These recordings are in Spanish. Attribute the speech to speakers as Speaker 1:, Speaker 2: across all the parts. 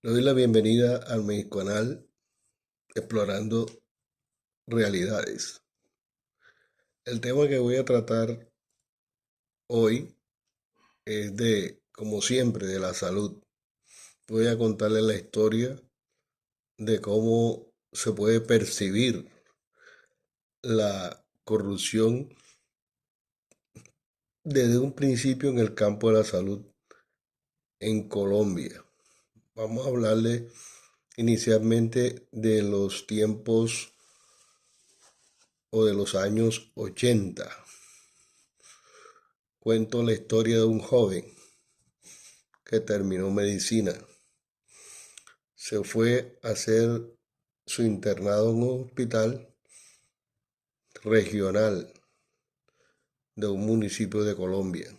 Speaker 1: Le doy la bienvenida a mi canal Explorando Realidades. El tema que voy a tratar hoy es como siempre, de la salud. Voy a contarle la historia de cómo se puede percibir la corrupción desde un principio en el campo de la salud en Colombia. Vamos a hablarle inicialmente de los tiempos o de los años 80. Cuento la historia de un joven que terminó medicina. Se fue a hacer su internado en un hospital regional de un municipio de Colombia.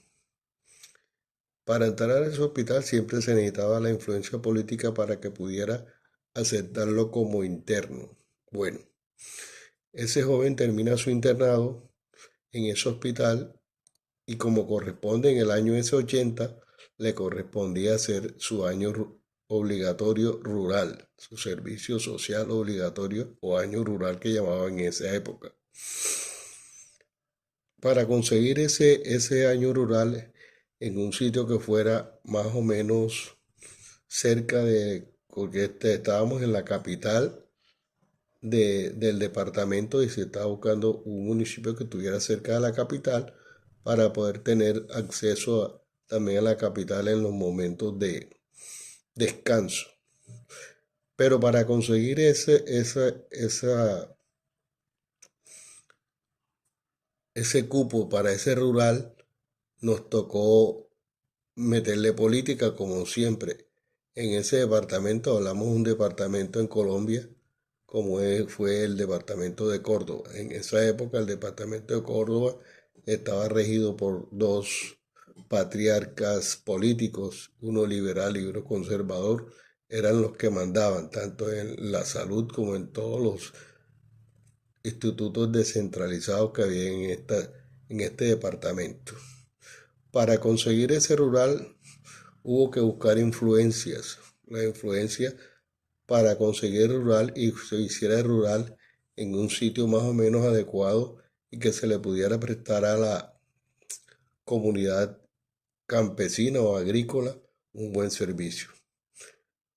Speaker 1: Para entrar a ese hospital siempre se necesitaba la influencia política para que pudiera aceptarlo como interno. Bueno, ese joven termina su internado en ese hospital y como corresponde en el año ese 80, le correspondía hacer su año obligatorio rural, su servicio social obligatorio o año rural que llamaban en esa época. Para conseguir ese año rural en un sitio que fuera más o menos cerca porque estábamos en la capital del departamento y se estaba buscando un municipio que estuviera cerca de la capital para poder tener acceso también a la capital en los momentos de descanso. Pero para conseguir ese cupo para ese rural, nos tocó meterle política como siempre. En ese departamento, hablamos de un departamento en Colombia, fue el departamento de Córdoba. En esa época el departamento de Córdoba estaba regido por dos patriarcas políticos, uno liberal y uno conservador, eran los que mandaban tanto en la salud como en todos los institutos descentralizados que había en este departamento. Para conseguir ese rural hubo que buscar influencias, la influencia para conseguir el rural y se hiciera el rural en un sitio más o menos adecuado y que se le pudiera prestar a la comunidad campesina o agrícola un buen servicio.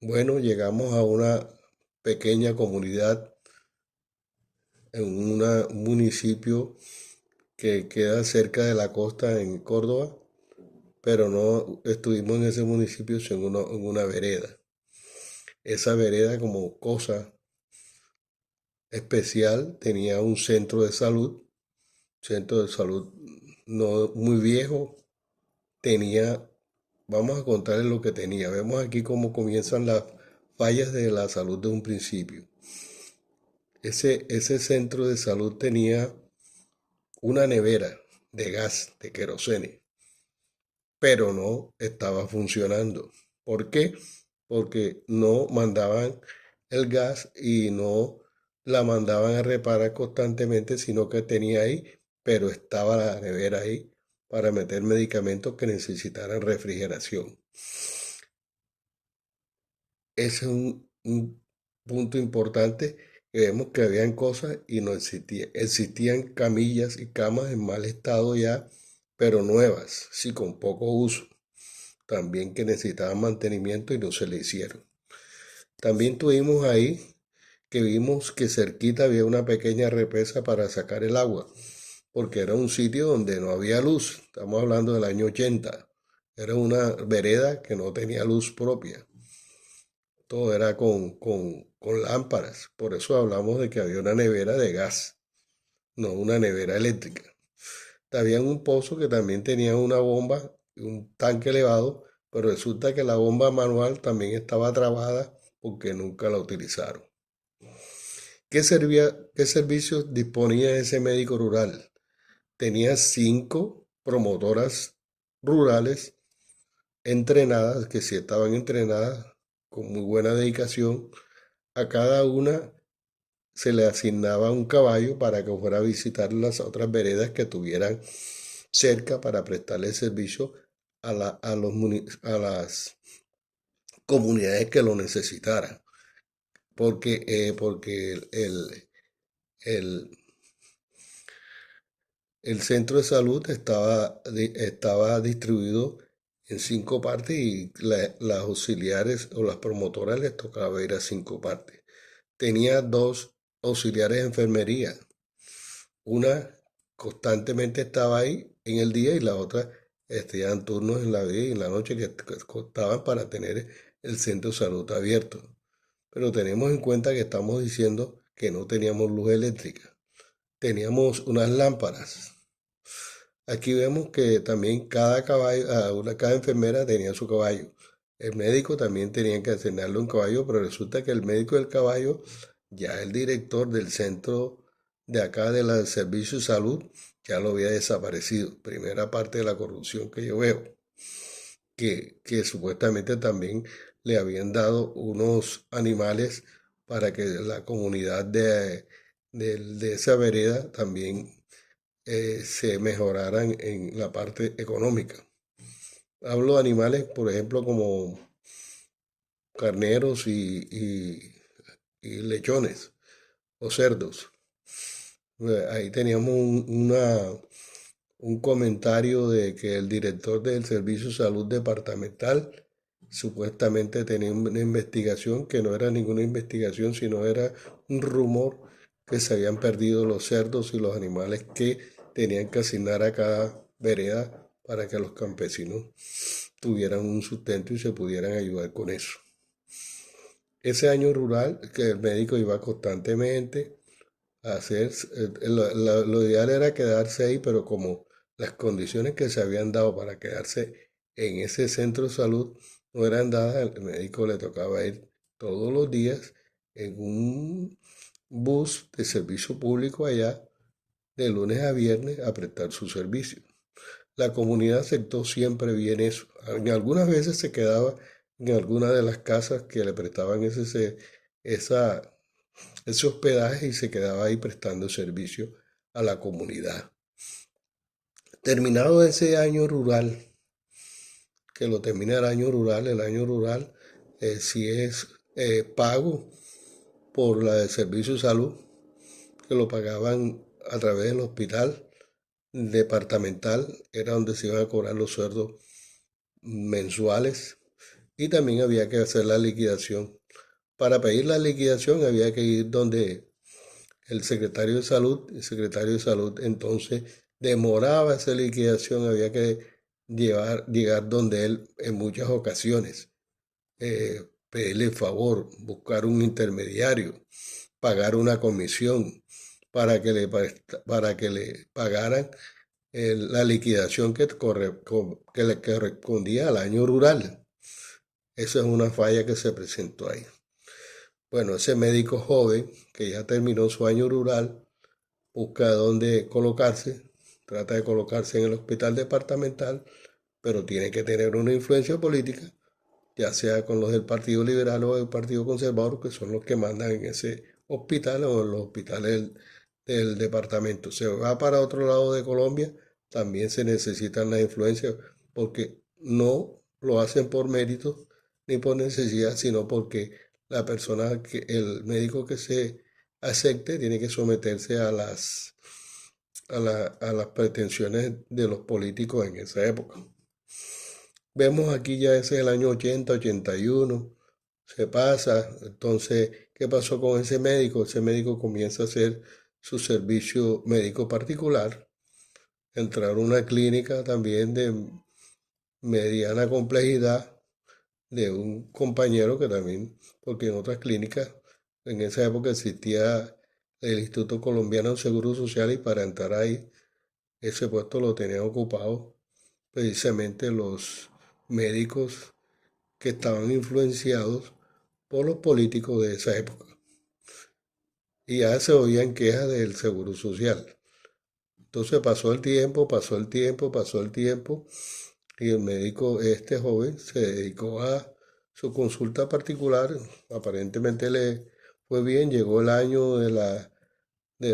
Speaker 1: Bueno, llegamos a una pequeña comunidad en un municipio que queda cerca de la costa en Córdoba, pero no estuvimos en ese municipio sino en una vereda. Esa vereda como cosa especial tenía un centro de salud no muy viejo, tenía, vamos a contarles lo que tenía. Vemos aquí cómo comienzan las fallas de la salud de un principio. Ese centro de salud tenía una nevera de gas, de querosene, pero no estaba funcionando. ¿Por qué? Porque no mandaban el gas y no la mandaban a reparar constantemente, sino que tenía ahí, pero estaba la nevera ahí para meter medicamentos que necesitaran refrigeración. Ese es un punto importante que vemos que habían cosas y no existían. Existían camillas y camas en mal estado ya, pero nuevas, sí, con poco uso. También que necesitaban mantenimiento y no se le hicieron. También tuvimos ahí que vimos que cerquita había una pequeña represa para sacar el agua, porque era un sitio donde no había luz. Estamos hablando del año 80. Era una vereda que no tenía luz propia. Todo era con lámparas. Por eso hablamos de que había una nevera de gas, no una nevera eléctrica. Había un pozo que también tenía una bomba, un tanque elevado, pero resulta que la bomba manual también estaba trabada porque nunca la utilizaron. ¿Qué servicios disponía ese médico rural? Tenía 5 promotoras rurales entrenadas, que sí estaban entrenadas con muy buena dedicación. A cada una se le asignaba un caballo para que fuera a visitar las otras veredas que tuvieran cerca para prestarle servicio a las comunidades que lo necesitaran, porque el, el centro de salud estaba distribuido en 5 partes y las auxiliares o las promotoras les tocaba ir a 5 partes. Tenía 2 auxiliares de enfermería. Una constantemente estaba ahí en el día y la otra en turnos en la día y en la noche que contaban para tener el centro de salud abierto. Pero tenemos en cuenta que estamos diciendo que no teníamos luz eléctrica. Teníamos unas lámparas. Aquí vemos que también cada caballo, cada enfermera tenía su caballo. El médico también tenía que asignarle un caballo, pero resulta que el médico del caballo, ya el director del centro de acá del Servicio de Salud, ya lo había desaparecido. Primera parte de la corrupción que yo veo, que supuestamente también le habían dado unos animales para que la comunidad de esa vereda también se mejoraran en la parte económica. Hablo de animales, por ejemplo, como carneros y lechones o cerdos. Ahí teníamos un comentario de que el director del Servicio de Salud Departamental supuestamente tenía una investigación que no era ninguna investigación, sino era un rumor que se habían perdido los cerdos y los animales que tenían que asignar a cada vereda para que los campesinos tuvieran un sustento y se pudieran ayudar con eso. Ese año rural que el médico iba constantemente a hacer, lo ideal era quedarse ahí, pero como las condiciones que se habían dado para quedarse en ese centro de salud no eran dadas, el médico le tocaba ir todos los días en un bus de servicio público allá, de lunes a viernes, a prestar su servicio. La comunidad aceptó siempre bien eso. En algunas veces se quedaba en alguna de las casas que le prestaban esa, ese hospedaje y se quedaba ahí prestando servicio a la comunidad. Terminado ese año rural, que lo termina el año rural si es pago por la de servicio de salud, que lo pagaban a través del hospital departamental, era donde se iban a cobrar los sueldos mensuales y también había que hacer la liquidación. Para pedir la liquidación había que ir donde el secretario de salud. El secretario de salud entonces demoraba esa liquidación, había que llegar donde él en muchas ocasiones, pedirle favor, buscar un intermediario, pagar una comisión para que le pagaran la liquidación que le correspondía al año rural. Esa es una falla que se presentó ahí. Bueno, ese médico joven que ya terminó su año rural busca dónde colocarse, trata de colocarse en el hospital departamental, pero tiene que tener una influencia política, ya sea con los del Partido Liberal o del Partido Conservador, que son los que mandan en ese hospital o en los hospitales del departamento. Se va para otro lado de Colombia, también se necesitan las influencias, porque no lo hacen por mérito ni por necesidad, sino porque el médico que se acepte tiene que someterse a las pretensiones de los políticos en esa época. Vemos aquí ya ese es el año 80, 81, se pasa. Entonces, ¿qué pasó con ese médico? Ese médico comienza a hacer su servicio médico particular, entrar a una clínica también de mediana complejidad de un compañero que también, porque en otras clínicas, en esa época existía el Instituto Colombiano de Seguro Social y para entrar ahí, ese puesto lo tenían ocupado precisamente los médicos que estaban influenciados por los políticos de esa época. Y ya se oían quejas del Seguro Social. Entonces pasó el tiempo, pasó el tiempo, pasó el tiempo, y el médico, este joven, se dedicó a su consulta particular. Aparentemente le fue bien, llegó el año de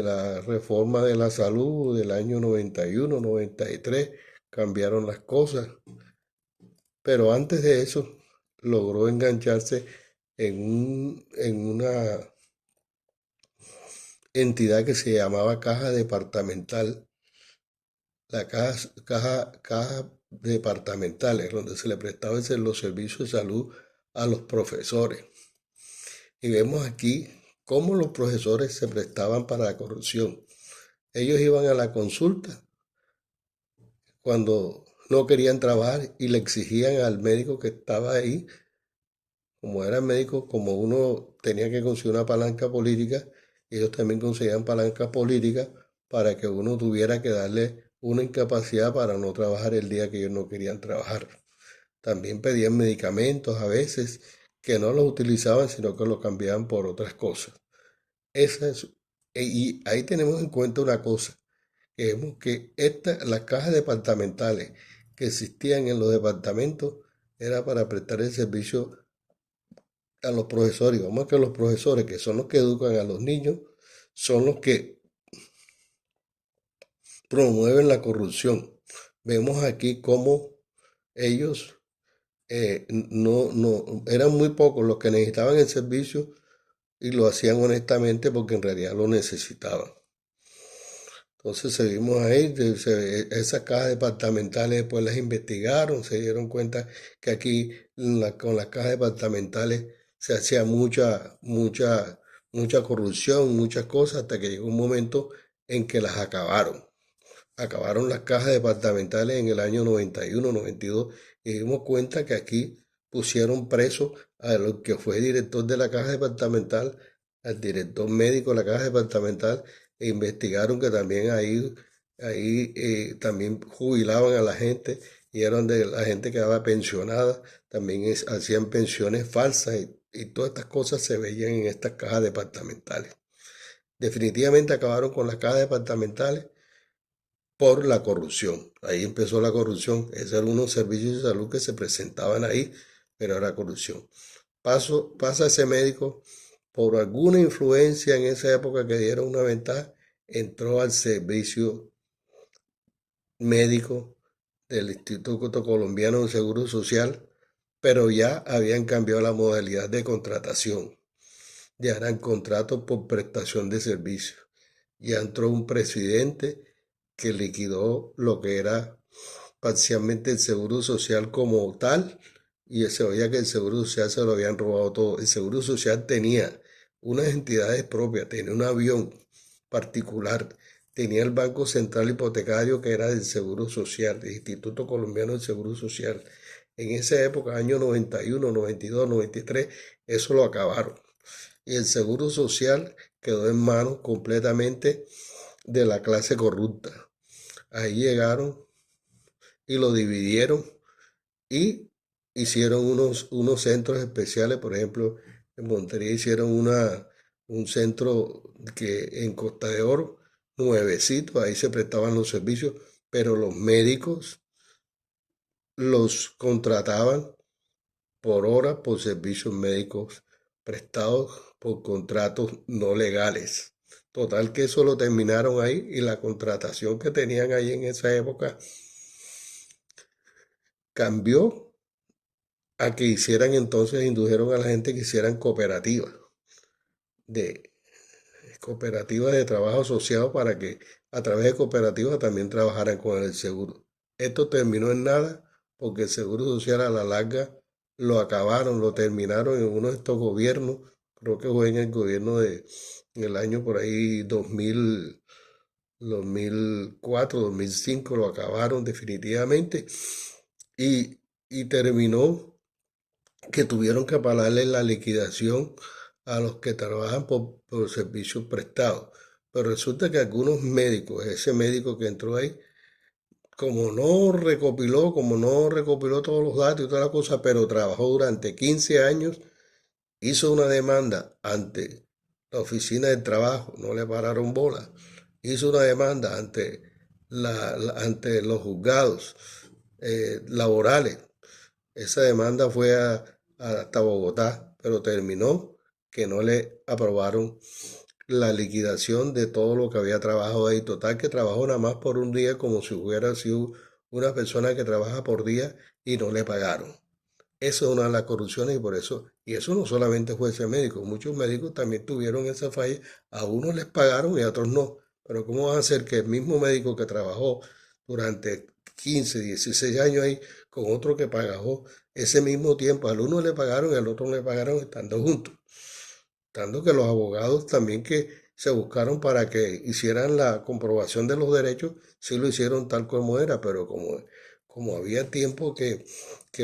Speaker 1: la reforma de la salud del año 91, 93, cambiaron las cosas. Pero antes de eso, logró engancharse en una entidad que se llamaba Caja Departamental, la caja departamentales, donde se le prestaban los servicios de salud a los profesores. Y vemos aquí cómo los profesores se prestaban para la corrupción. Ellos iban a la consulta cuando no querían trabajar y le exigían al médico que estaba ahí, como era médico, como uno tenía que conseguir una palanca política, ellos también conseguían palanca política para que uno tuviera que darle una incapacidad para no trabajar el día que ellos no querían trabajar. También pedían medicamentos a veces que no los utilizaban, sino que los cambiaban por otras cosas. Esa es, y ahí tenemos en cuenta una cosa, que vemos que las cajas departamentales que existían en los departamentos era para prestar el servicio a los profesores. Vamos a que los profesores, que son los que educan a los niños, son los que promueven la corrupción. Vemos aquí cómo ellos no, eran muy pocos los que necesitaban el servicio y lo hacían honestamente porque en realidad lo necesitaban. Entonces seguimos ahí, esas cajas departamentales después las investigaron, se dieron cuenta que aquí con las cajas departamentales se hacía mucha corrupción, muchas cosas, hasta que llegó un momento en que las acabaron. Acabaron las cajas departamentales en el año 91, 92, y dimos cuenta que aquí pusieron preso a lo que fue director de la caja departamental, al director médico de la caja departamental, e investigaron que también ahí también jubilaban a la gente y eran de la gente que quedaba pensionada, también hacían pensiones falsas y todas estas cosas se veían en estas cajas departamentales. Definitivamente acabaron con las cajas departamentales por la corrupción. Ahí empezó la corrupción. Esos eran unos servicios de salud que se presentaban ahí, pero era corrupción. Pasa ese médico por alguna influencia en esa época que dieron una ventaja, entró al servicio médico del Instituto Colombiano de Seguro Social, pero ya habían cambiado la modalidad de contratación. Ya eran contratos por prestación de servicios. Ya entró un presidente que liquidó lo que era parcialmente el seguro social como tal, y se oía que el seguro social se lo habían robado todo. El seguro social tenía unas entidades propias, tenía un avión particular, tenía el Banco Central Hipotecario que era del Seguro Social, del Instituto Colombiano del Seguro Social. En esa época, año 91, 92, 93, eso lo acabaron. Y el Seguro Social quedó en manos completamente de la clase corrupta. Ahí llegaron y lo dividieron y hicieron unos centros especiales. Por ejemplo, en Montería hicieron un centro que en Costa de Oro, nuevecito, ahí se prestaban los servicios, pero los médicos los contrataban por hora por servicios médicos prestados por contratos no legales. Total que eso lo terminaron ahí y la contratación que tenían ahí en esa época cambió a que hicieran entonces, indujeron a la gente que hicieran de cooperativas de trabajo asociado para que a través de cooperativas también trabajaran con el seguro. Esto terminó en nada porque el seguro social a la larga lo acabaron, lo terminaron en uno de estos gobiernos, creo que fue en el gobierno en el año por ahí 2004, 2005, lo acabaron definitivamente y terminó que tuvieron que pagarle la liquidación a los que trabajan por servicios prestados. Pero resulta que algunos médicos, ese médico que entró ahí, como no recopiló todos los datos y toda la cosa, pero trabajó durante 15 años, hizo una demanda ante la oficina del trabajo, no le pararon bola, hizo una demanda ante los juzgados laborales. Esa demanda fue hasta Bogotá, pero terminó que no le aprobaron la liquidación de todo lo que había trabajado ahí. Total que trabajó nada más por un día como si hubiera sido una persona que trabaja por día y no le pagaron. Eso es una de las corrupciones y eso no solamente fue ese médico, muchos médicos también tuvieron esa falla, a unos les pagaron y a otros no. Pero ¿cómo va a ser que el mismo médico que trabajó durante 15, 16 años ahí con otro que pagó ese mismo tiempo, al uno le pagaron y al otro no le pagaron estando juntos? Tanto que los abogados también que se buscaron para que hicieran la comprobación de los derechos, sí lo hicieron tal como era, pero como había tiempo que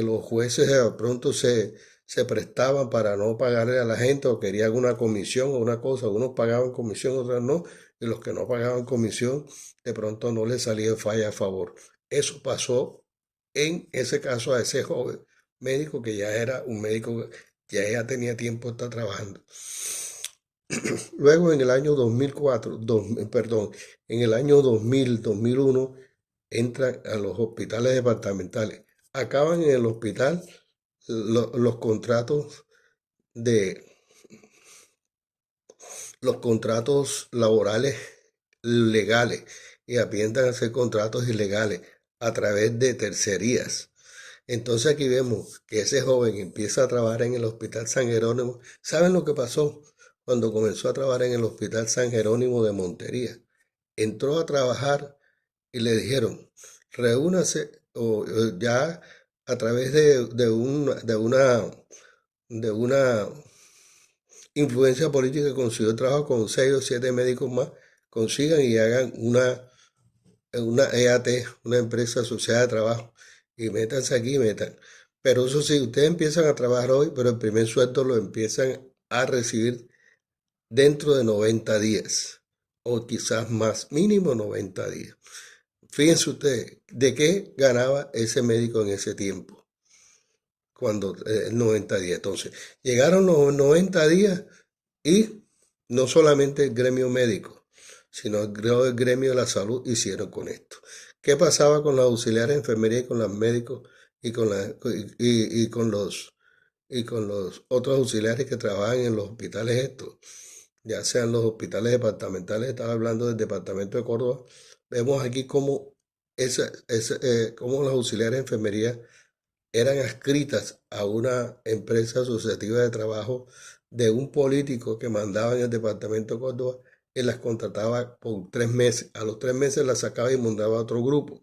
Speaker 1: los jueces de pronto se prestaban para no pagarle a la gente o querían una comisión o una cosa, unos pagaban comisión, otros no, y los que no pagaban comisión de pronto no les salía falla a favor. Eso pasó en ese caso a ese joven médico que ya era un médico, ya tenía tiempo de estar trabajando. Luego en el año 2004, perdón, en el año 2001 entran a los hospitales departamentales. Acaban en el hospital los contratos de los contratos laborales legales y apientan a hacer contratos ilegales a través de tercerías. Entonces aquí vemos que ese joven empieza a trabajar en el Hospital San Jerónimo. ¿Saben lo que pasó cuando comenzó a trabajar en el Hospital San Jerónimo de Montería? Entró a trabajar y le dijeron, reúnase o ya a través de una influencia política consiguió trabajo con 6 o 7 médicos más, consigan y hagan una EAT, una empresa asociada de trabajo, y métanse aquí, metan. Pero eso sí, ustedes empiezan a trabajar hoy, pero el primer sueldo lo empiezan a recibir dentro de 90 días, o quizás más, mínimo 90 días. Fíjense ustedes, ¿de qué ganaba ese médico en ese tiempo? Cuando 90 días. Entonces, llegaron los 90 días y no solamente el gremio médico, sino el gremio de la salud hicieron con esto. ¿Qué pasaba con los auxiliares de enfermería y con los médicos y con los otros auxiliares que trabajan en los hospitales estos? Ya sean los hospitales departamentales, estaba hablando del departamento de Córdoba, vemos aquí cómo los auxiliares de enfermería eran adscritas a una empresa asociativa de trabajo de un político que mandaba en el departamento de Córdoba y las contrataba por 3 meses. A los 3 meses las sacaba y mandaba a otro grupo.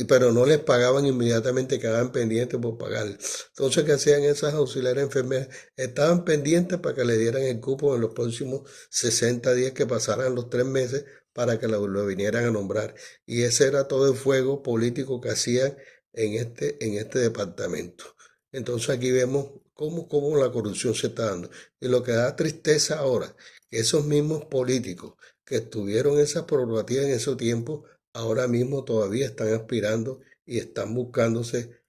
Speaker 1: Pero no les pagaban inmediatamente, quedaban pendientes por pagar. Entonces, ¿qué hacían esas auxiliares enfermeras? Estaban pendientes para que le dieran el cupo en los próximos 60 días que pasaran los 3 meses para que lo vinieran a nombrar. Y ese era todo el fuego político que hacían en este departamento. Entonces aquí vemos cómo la corrupción se está dando. Y lo que da tristeza ahora, que esos mismos políticos que tuvieron esas prerrogativas en ese tiempo, ahora mismo todavía están aspirando y están buscándose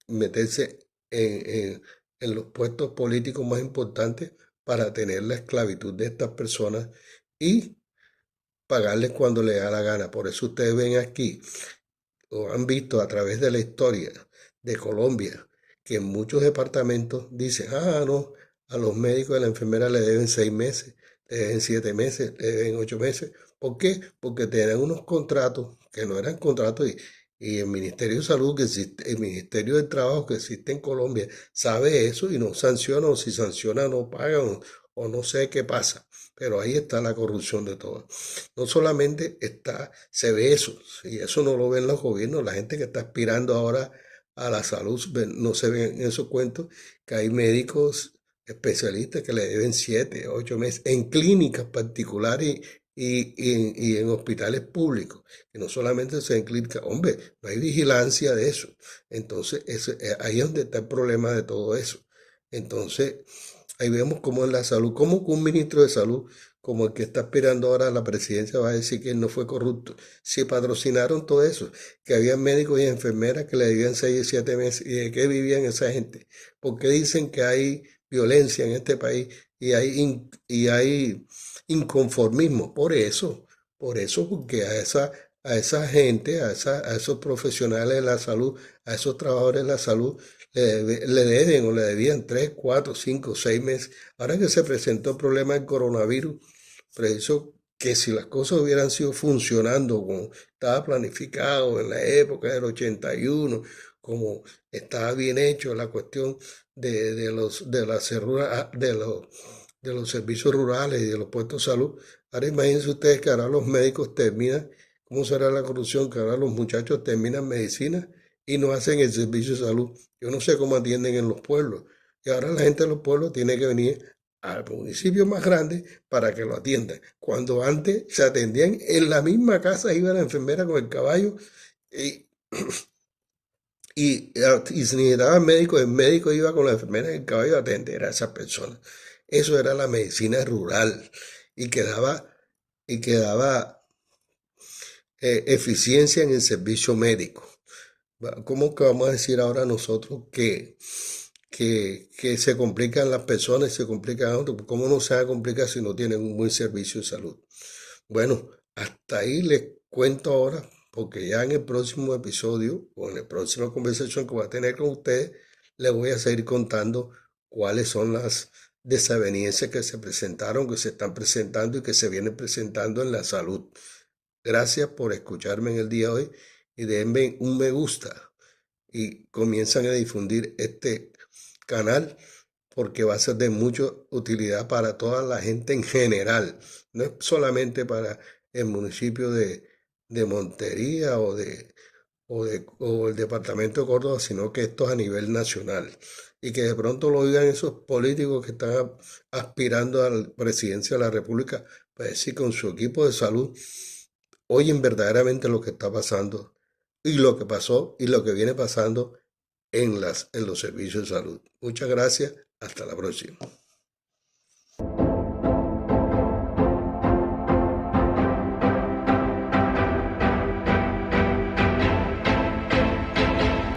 Speaker 1: meterse en los puestos políticos más importantes para tener la esclavitud de estas personas y pagarles cuando les da la gana. Por eso ustedes ven aquí o han visto a través de la historia de Colombia que en muchos departamentos dicen, no, a los médicos y a la enfermera le deben 6 meses, le deben 7 meses, le deben 8 meses. ¿Por qué? Porque tenían unos contratos que no eran contratos y el Ministerio de Salud, que existe, el Ministerio del Trabajo que existe en Colombia, sabe eso y no sanciona, o si sanciona no pagan, o no sé qué pasa. Pero ahí está la corrupción de todo. No solamente se ve eso, y eso no lo ven los gobiernos, la gente que está aspirando ahora a la salud, no se ven en esos cuentos, que hay médicos especialistas que le deben 7, 8 meses en clínicas particulares y en hospitales públicos, que no solamente se en clínicas, hombre, no hay vigilancia de eso. Entonces, ahí es donde está el problema de todo eso. Entonces, ahí vemos cómo en la salud, cómo un ministro de salud, como el que está aspirando ahora a la presidencia, va a decir que él no fue corrupto. Si patrocinaron todo eso, que había médicos y enfermeras que le debían 6 y 7 meses, ¿y de qué vivían esa gente? ¿Por qué dicen que hay violencia en este país y hay inconformismo? Por eso, porque a esa gente, a esos profesionales de la salud, a esos trabajadores de la salud, le deben o le debían 3, 4, 5, 6 meses. Ahora que se presentó el problema del coronavirus, preciso que si las cosas hubieran sido funcionando como estaba planificado en la época del 81, como estaba bien hecho la cuestión de los servicios rurales y de los puestos de salud, ahora imagínense ustedes que ahora los médicos terminan, ¿cómo será la corrupción? Que ahora los muchachos terminan medicina y no hacen el servicio de salud. Yo no sé cómo atienden en los pueblos. Y ahora la gente de los pueblos tiene que venir al municipio más grande para que lo atiendan. Cuando antes se atendían en la misma casa, iba la enfermera con el caballo y, y si necesitaba médico, el médico iba con la enfermera en el caballo a atender a esas personas. Eso era la medicina rural y quedaba eficiencia en el servicio médico. ¿Cómo que vamos a decir ahora nosotros que se complican las personas y se complican otros? ¿Cómo no se va a complicar si no tienen un buen servicio de salud? Bueno, hasta ahí les cuento ahora, porque ya en el próximo episodio o en la próxima conversación que voy a tener con ustedes, les voy a seguir contando cuáles son las desavenencias que se presentaron, que se están presentando y que se vienen presentando en la salud. Gracias por escucharme en el día de hoy y denme un me gusta y comienzan a difundir este canal porque va a ser de mucha utilidad para toda la gente en general, no es solamente para el municipio de Montería o el departamento de Córdoba, sino que esto es a nivel nacional. Y que de pronto lo oigan esos políticos que están aspirando a la presidencia de la República, para decir con su equipo de salud, oyen verdaderamente lo que está pasando y lo que pasó y lo que viene pasando en los servicios de salud. Muchas gracias. Hasta la próxima.